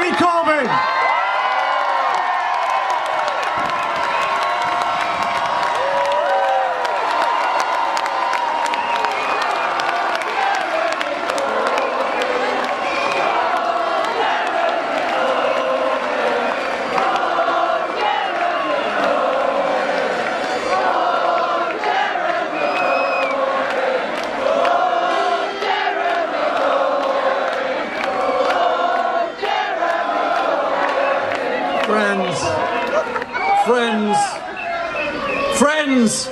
Jeremy Corbyn. Friends,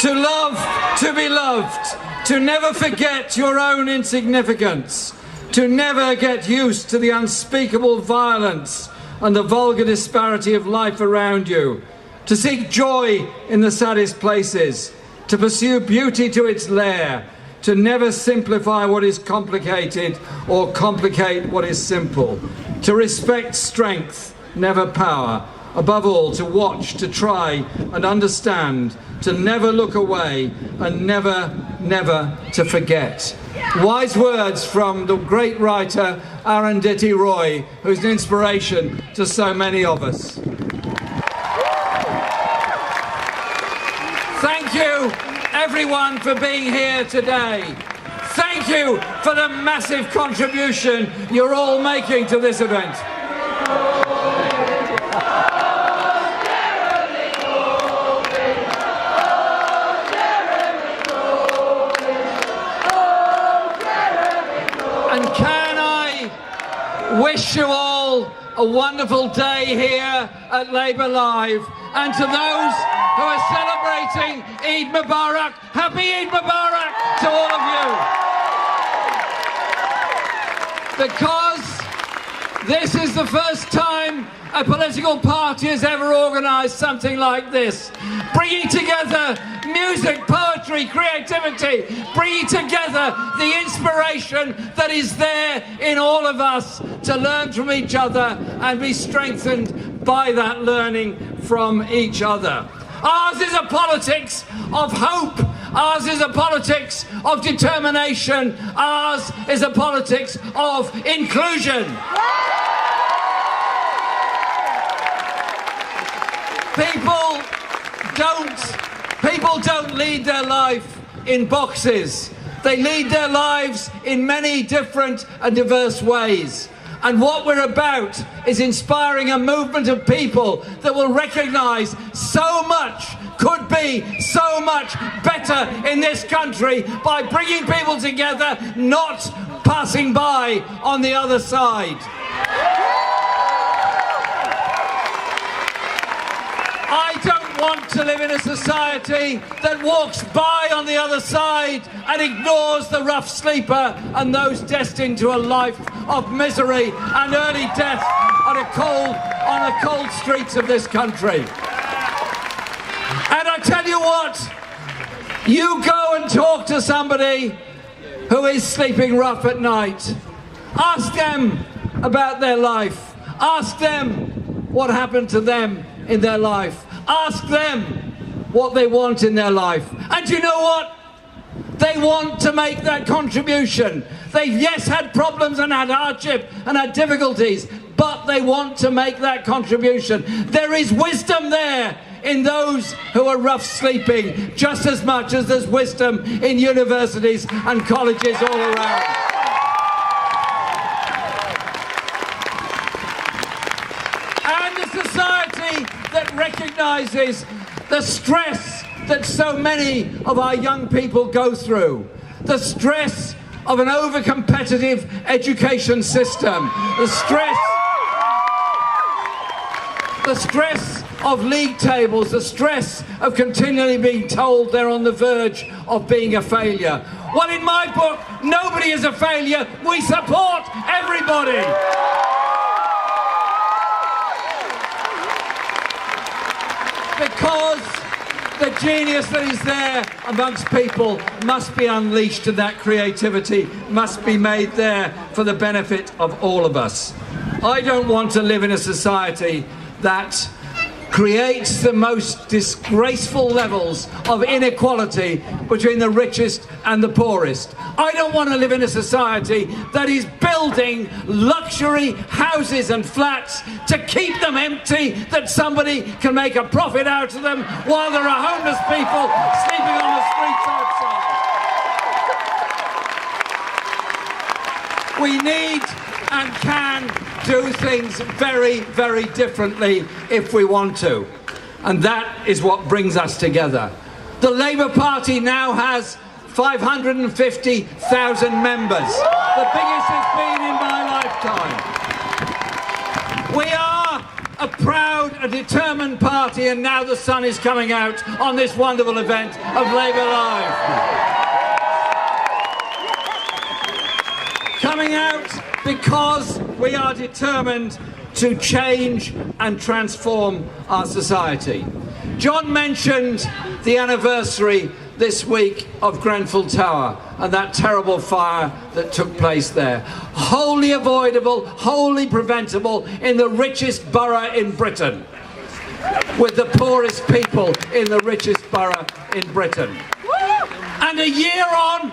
to love, to be loved, to never forget your own insignificance, to never get used to the unspeakable violence and the vulgar disparity of life around you, to seek joy in the saddest places, to pursue beauty to its lair, to never simplify what is complicated or complicate what is simple, to respect strength, never power, above all to watch, to try and understand, to never look away and never to forget. Wise words from the great writer Arundhati Roy, who's an inspiration to so many of us. Thank you everyone for being here today. Thank you for the massive contribution you're all making to this event. And can I wish you all a wonderful day here at Labour Live, and to those who are celebrating Eid Mubarak, happy Eid Mubarak to all of you. Because this is the first time a political party has ever organised something like this, bringing together music, poetry, creativity, bringing together the inspiration that is there in all of us to learn from each other and be strengthened by that learning from each other. Ours is a politics of hope. Ours is a politics of determination. Ours is a politics of inclusion. People don't lead their life in boxes. They lead their lives in many different and diverse ways. And what we're about is inspiring a movement of people that will recognise so much could be so much better in this country by bringing people together, not passing by on the other side. I don't want to live in a society that walks by on the other side and ignores the rough sleeper and those destined to a life of misery and early death on the cold streets of this country. And I tell you what, you go and talk to somebody who is sleeping rough at night. Ask them about their life. Ask them what happened to them in their life. Ask them what they want in their life. And you know what? They want to make that contribution. They've, yes, had problems and had hardship and had difficulties, but they want to make that contribution. There is wisdom there in those who are rough sleeping, just as much as there's wisdom in universities and colleges all around. And a society that recognises the stress that so many of our young people go through, the stress of an over-competitive education system, the stress of league tables, the stress of continually being told they're on the verge of being a failure. Well, in my book, nobody is a failure. We support everybody. Because the genius that is there amongst people must be unleashed, and that creativity must be made there for the benefit of all of us. I don't want to live in a society that creates the most disgraceful levels of inequality between the richest and the poorest. I don't want to live in a society that is building luxury houses and flats to keep them empty, that somebody can make a profit out of them while there are homeless people sleeping on the streets outside. We need and can do things very, very differently if we want to. And that is what brings us together. The Labour Party now has 550,000 members, the biggest it's been in my lifetime. We are a proud, a determined party, and now the sun is coming out on this wonderful event of Labour Live. Coming out because we are determined to change and transform our society. John mentioned the anniversary this week of Grenfell Tower and that terrible fire that took place there. Wholly avoidable, wholly preventable in the richest borough in Britain, with the poorest people in the richest borough in Britain. And a year on,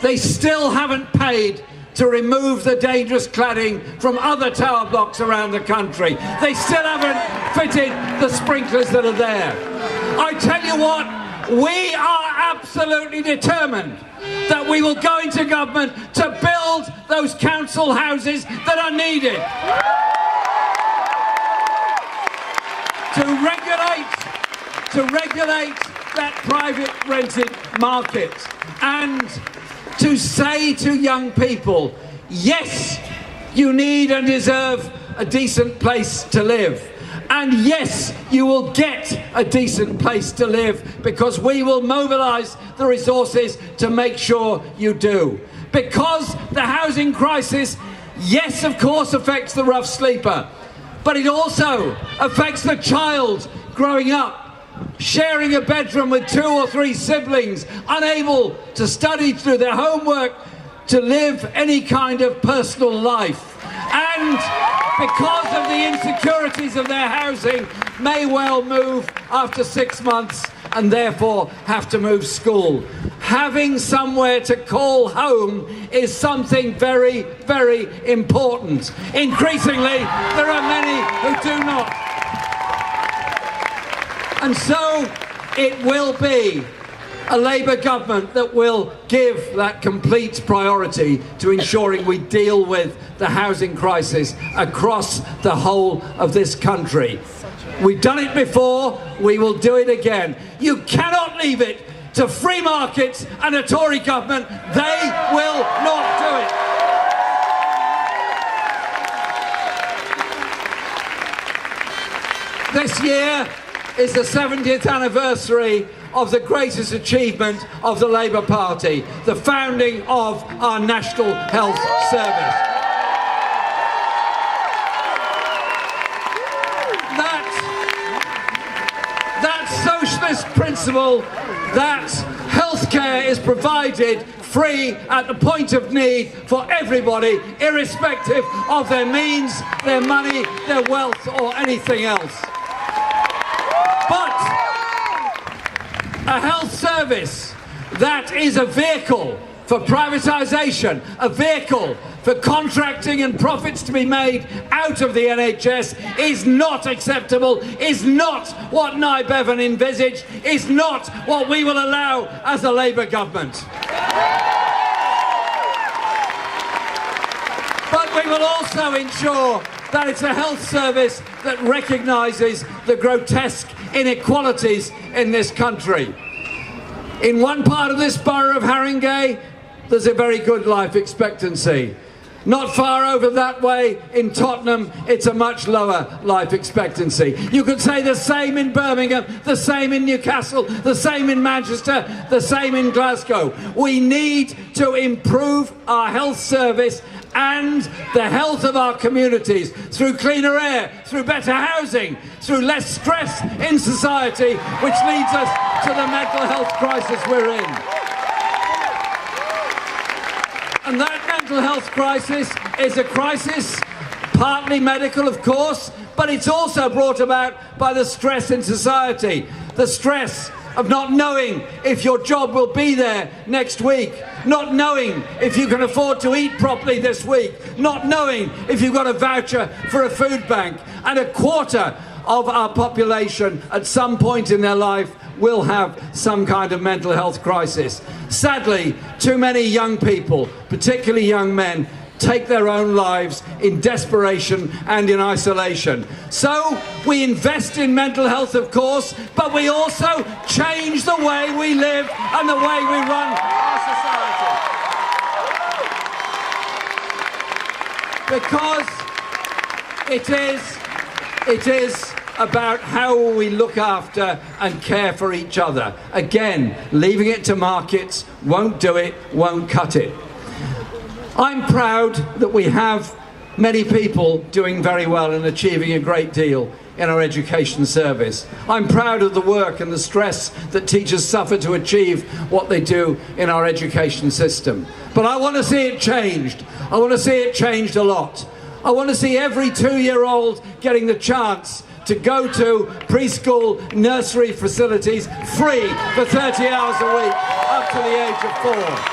they still haven't paid to remove the dangerous cladding from other tower blocks around the country. They still haven't fitted the sprinklers that are there. I tell you what, we are absolutely determined that we will go into government to build those council houses that are needed. To regulate that private rented market, and to say to young people, yes, you need and deserve a decent place to live. And yes, you will get a decent place to live, because we will mobilise the resources to make sure you do. Because the housing crisis, yes, of course, affects the rough sleeper, but it also affects the child growing up, sharing a bedroom with 2 or 3 siblings, unable to study through their homework, to live any kind of personal life. And because of the insecurities of their housing, may well move after 6 months and therefore have to move school. Having somewhere to call home is something very, very important. Increasingly, there are many who do not. And so it will be a Labour government that will give that complete priority to ensuring we deal with the housing crisis across the whole of this country. We've done it before, we will do it again. You cannot leave it to free markets and a Tory government. They will not do it. This year is the 70th anniversary of the greatest achievement of the Labour Party, the founding of our National Health Service. That socialist principle that healthcare is provided free at the point of need for everybody, irrespective of their means, their money, their wealth, or anything else. But a health service that is a vehicle for privatisation, a vehicle for contracting and profits to be made out of the NHS is not acceptable, is not what Nye Bevan envisaged, is not what we will allow as a Labour government. But we will also ensure that it's a health service that recognises the grotesque inequalities in this country. In one part of this borough of Haringey, there's a very good life expectancy. Not far over that way in Tottenham, it's a much lower life expectancy. You could say the same in Birmingham, the same in Newcastle, the same in Manchester, the same in Glasgow. We need to improve our health service and the health of our communities through cleaner air, through better housing, through less stress in society, which leads us to the mental health crisis we're in. And that mental health crisis is a crisis partly medical, of course, but it's also brought about by the stress in society. The stress of not knowing if your job will be there next week, not knowing if you can afford to eat properly this week, not knowing if you've got a voucher for a food bank. And a quarter of our population at some point in their life will have some kind of mental health crisis. Sadly, too many young people, particularly young men, take their own lives in desperation and in isolation. So we invest in mental health, of course, but we also change the way we live and the way we run our society. Because it is about how we look after and care for each other. Again, leaving it to markets won't do it, won't cut it. I'm proud that we have many people doing very well and achieving a great deal in our education service. I'm proud of the work and the stress that teachers suffer to achieve what they do in our education system. But I want to see it changed. I want to see it changed a lot. I want to see every 2-year-old getting the chance to go to preschool, nursery facilities free for 30 hours a week up to the age of 4.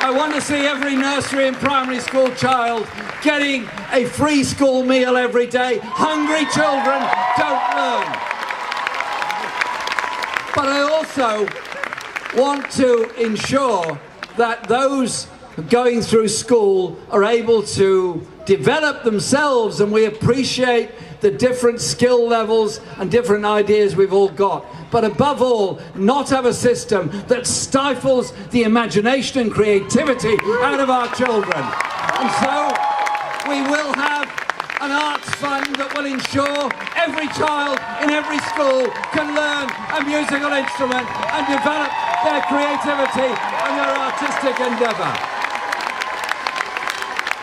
I want to see every nursery and primary school child getting a free school meal every day. Hungry children don't learn. But I also want to ensure that those going through school are able to develop themselves, and we appreciate the different skill levels and different ideas we've all got. But above all, not have a system that stifles the imagination and creativity out of our children. And so we will have an arts fund that will ensure every child in every school can learn a musical instrument and develop their creativity and their artistic endeavour.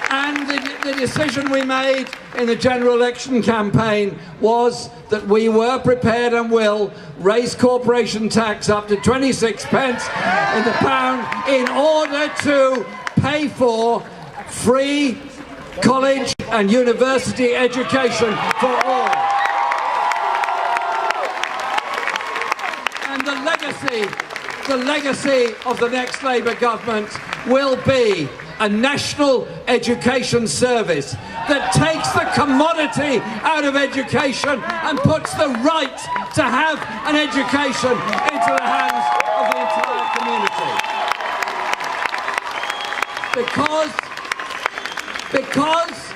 And the decision we made in the general election campaign was that we were prepared and will raise corporation tax up to 26 pence in the pound in order to pay for free college and university education for all. And the legacy of the next Labour government will be a national education service that takes the commodity out of education and puts the right to have an education into the hands of the entire community. Because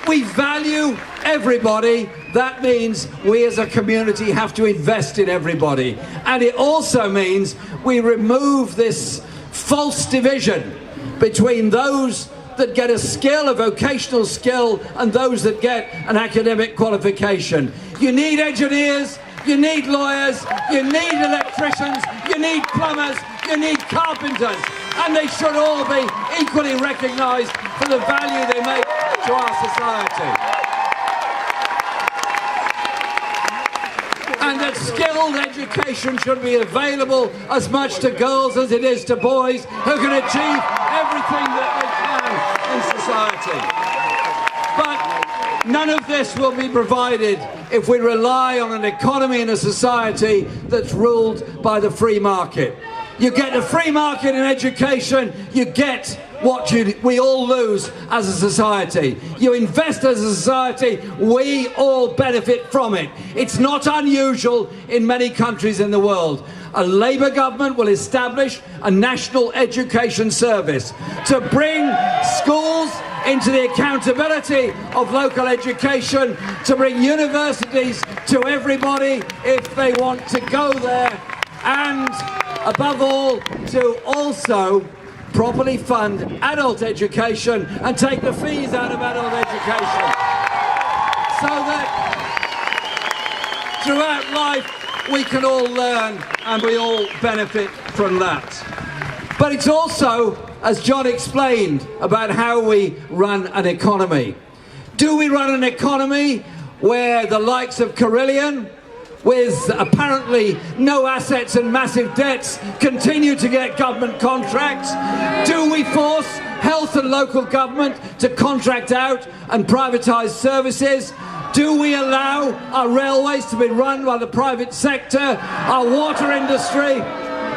we value everybody, that means we as a community have to invest in everybody. And it also means we remove this false division between those that get a skill, a vocational skill, and those that get an academic qualification. You need engineers, you need lawyers, you need electricians, you need plumbers, you need carpenters, and they should all be equally recognised for the value they make to our society. And that skilled education should be available as much to girls as it is to boys who can achieve everything that they can in society. But none of this will be provided if we rely on an economy and a society that's ruled by the free market. You get a free market in education, you get what we all lose as a society. You invest as a society, we all benefit from it. It's not unusual in many countries in the world. A Labour government will establish a national education service to bring schools into the accountability of local education, to bring universities to everybody if they want to go there, and above all, to also properly fund adult education and take the fees out of adult education, so that throughout life we can all learn and we all benefit from that. But it's also, as John explained, about how we run an economy. Do we run an economy where the likes of Carillion, with apparently no assets and massive debts, continue to get government contracts? Do we force health and local government to contract out and privatise services? Do we allow our railways to be run by the private sector, our water industry,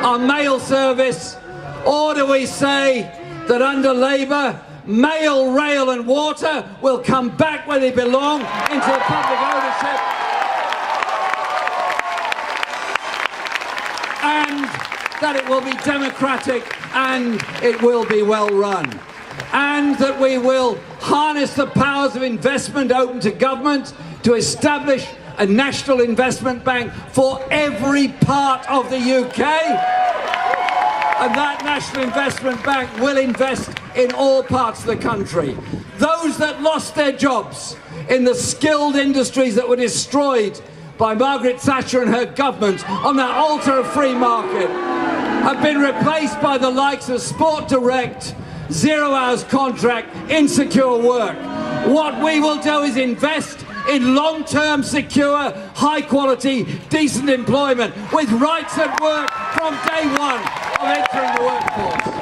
our mail service? Or do we say that under Labour, mail, rail and water will come back where they belong, into the public ownership, and that it will be democratic and it will be well run, and that we will harness the powers of investment open to government to establish a national investment bank for every part of the UK, and that national investment bank will invest in all parts of the country. Those that lost their jobs in the skilled industries that were destroyed by Margaret Thatcher and her government on that altar of free market have been replaced by the likes of Sport Direct, 0 hours contract, insecure work. What we will do is invest in long-term, secure, high-quality, decent employment with rights at work from day one of entering the workforce.